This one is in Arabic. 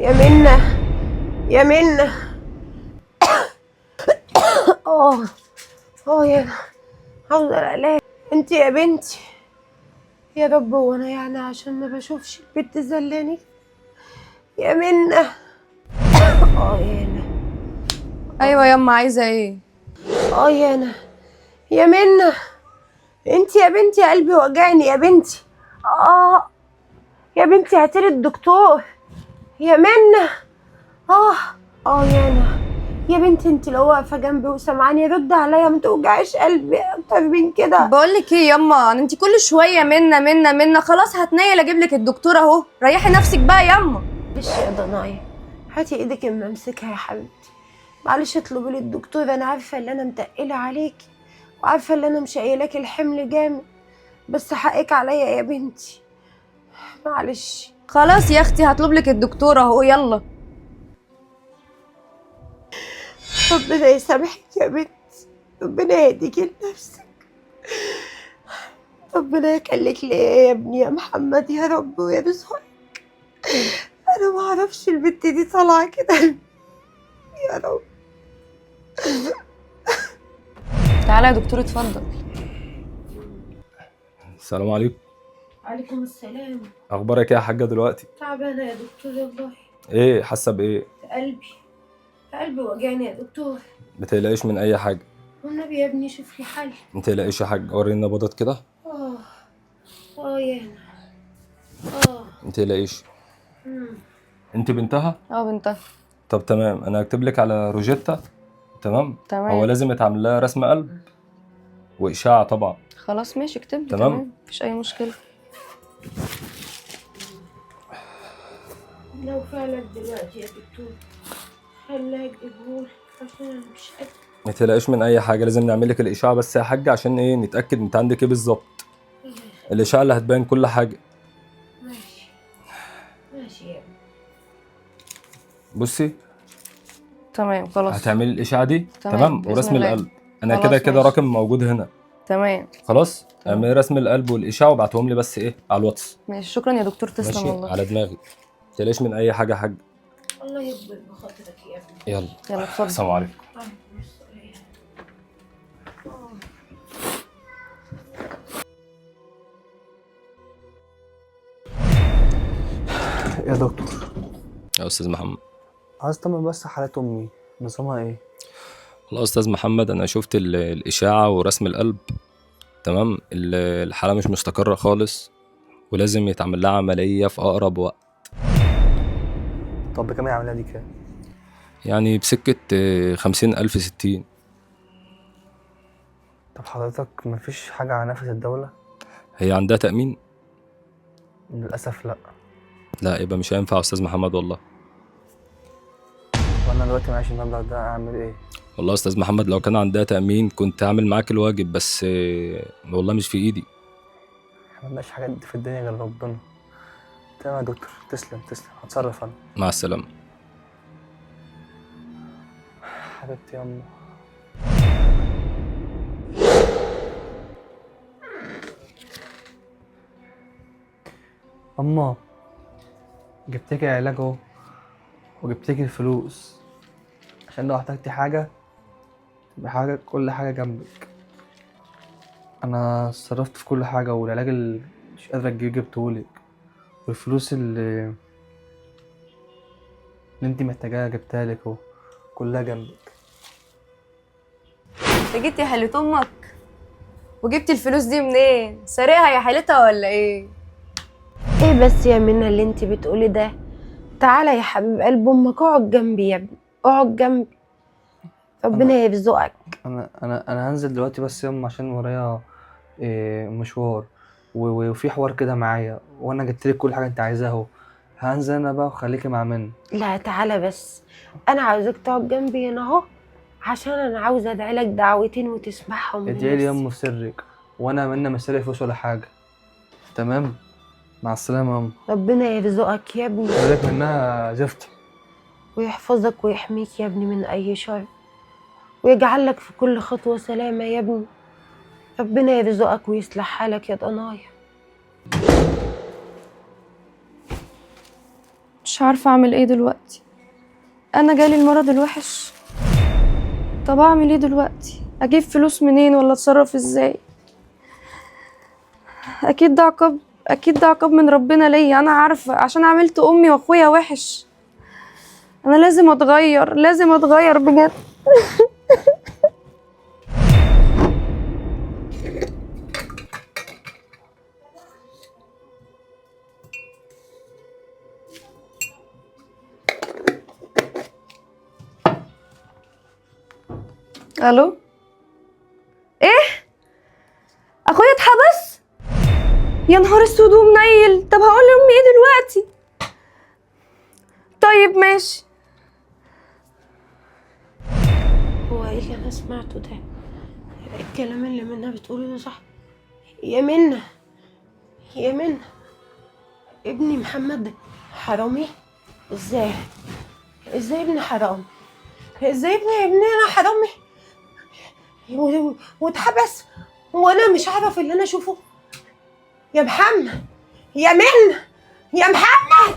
يا منى، يا منى. اه يا حول العلاج. انت يا بنتي يا رب، وانا يعني عشان ما بشوفش البنت زلاني يا منى. يا انا. ايوه ياما، عايزه ايه؟ يا انا يا منى. انت يا بنتي قلبي وجعني يا بنتي. يا بنتي هاتيلي الدكتور يا منى. يا انا يا بنتي، انت لو واقفه جنبي وسامعاني رد عليا، ما توجعيش قلبي اكتر من كده. بقول لك ايه ياما، انت كل شويه منا خلاص هتنيل اجيب لك الدكتور اهو، ريحي نفسك بقى ياما. معلش يا ضنايا، هاتي ايدك اما امسكها يا حبيبتي. معلش اطلبي لي الدكتور، انا عارفه ان انا متقله عليكي وعارفه ان انا مش قايلاكي الحمل جامد، بس حقك عليا يا بنتي. معلش. خلاص يا اختي هطلب لك الدكتور اهو، يلا. ربنا يسامحك يا بنتي، ربنا يهديكي لنفسك، ربنا يخليك ليا يا ابني يا محمد يا رب ويرزقك. انا ما اعرفش البنت دي طالعه كده يا رب. تعالى يا دكتور اتفضل. السلام عليكم. عليكم السلام. اخبارك ايه يا حاجه دلوقتي؟ تعبانه يا دكتور والله. ايه حاسه بايه؟ قلبي وجعني يا دكتور. ما تقلقيش من اي حاجه. والنبي يا ابني شوف لي حل. ما تقلقيش يا حاج، وريني نبضات كده. يا انا. ما تقلقيش. مم. انت بنتها؟ بنتها. طب تمام، انا هكتب لك على روجيتا. تمام. تمام. هو لازم يتعمل لها رسم قلب واشعه طبعا. خلاص ماشي، اكتب لي. تمام. مفيش اي مشكله. لو فعلا دلوقتي يا دكتور خليها تجيبهولي عشان انا مش قادره. ما تقلقيش من اي حاجه، لازم نعمل لك الاشعه بس يا حاج، عشان ايه؟ نتاكد انت عندك ايه بالظبط. الاشعه اللي هتبين كل حاجه. ماشي يا ابني. بصي، تمام خلاص. هتعملي الاشعه دي تمام، بإذن ورسم الله. القلب. انا خلاص كده كده ماشي. رقم موجود هنا. تمام. خلاص، اعملي رسم القلب والاشعه وابعتهم لي بس ايه على الواتس. ماشي، شكرا يا دكتور، تسلم ماشي والله. على دماغي. متقلقش من اي حاجه يا حاج. الله يكبر بخاطرك يا ابني. يلا يلا اتفضل. السلام عليكم. يا دكتور، يا استاذ محمد. عايز اطمن بس حالة امي، نظامها ايه؟ والله يا استاذ محمد، انا شفت الاشاعه ورسم القلب. تمام. الحاله مش مستقره خالص، ولازم يتعمل لها عمليه في اقرب وقت. طب بكام العملية دي كام؟ يعني بسكه 50,000 60. طب حضرتك مفيش حاجة على نفقة الدولة؟ هي عندها تامين؟ للأسف لأ. لا، يبقى مش هينفع يا استاذ محمد والله. وانا دلوقتي معيش المبلغ ده، اعمل ايه؟ والله يا استاذ محمد، لو كان عندها تامين كنت هعمل معاك الواجب، بس والله مش في ايدي. احنا ملناش حاجات دي في الدنيا غير ربنا. تمام يا دكتور، تسلم هتصرف انا. مع السلامه. حبيبتي يا امي. اما جبتلك العلاج اهو، وجبتلك الفلوس عشان لو احتجتي حاجة تبقى كل حاجة جنبك. انا صرفت في كل حاجة، والعلاج اللي مش قادرة تجيبيه جبتهولك، والفلوس اللي انتي محتاجاها جبتها لك اهو، كلها جنبك. انت جيت يا حلة امك وجبتي الفلوس دي منين؟ سارقها يا حالتها ولا ايه؟ ايه بس يا منى اللي انت بتقولي ده؟ تعالى يا حبيب قلب امك، اقعد جنبي يا ابني، اقعد جنبي، ربنا يرزقك. انا هنزل دلوقتي بس يوم عشان ورايا مشوار، وفي حوار كده معايا، وانا جبتلك كل حاجه انت عايزاها اهو. هنزل انا بقى وخليكي مع منى. لا تعالى بس، انا عاوزك تقعد جنبي هنا اهو، عشان انا عاوزه ادعي لك دعوتين وتسمعهم ادعي لي لنفسي. يما في سرك، وانا منى مش سارق فلوس ولا حاجه. تمام، مع السلامه يا يما. ربنا يرزقك يا ابني خليك منها زفت. ويحفظك ويحميك يا ابني من اي شر، ويجعل لك في كل خطوه سلامه يا ابني. ربنا يرزقك ويصلح حالك يا ضنايا. مش مش عارفة اعمل ايه دلوقتي. انا جالي المرض الوحش. طب اعمل ايه دلوقتي؟ اجيب فلوس منين ولا اتصرف ازاي؟ اكيد ده عقاب، اكيد ده عقاب من ربنا ليا. انا عارفة عشان عملت امي واخويا وحش. انا لازم اتغير، لازم اتغير بجد. الو، ايه؟ اخويا اتحبس؟ يا نهار اسود ومنيل. طب هقول لامي ايه دلوقتي؟ طيب ماشي. هو ايه اللي انا سمعته ده؟ الكلام اللي منى بتقوله ده صح؟ يا منى، يا منى، ابني محمد حرامي؟ ازاي؟ ازاي ابني حرامي؟ ازاي ابني انا حرامي واتحبس وانا مش هعرف اللي انا اشوفه؟ يا محمد، يا منى، يا محمد،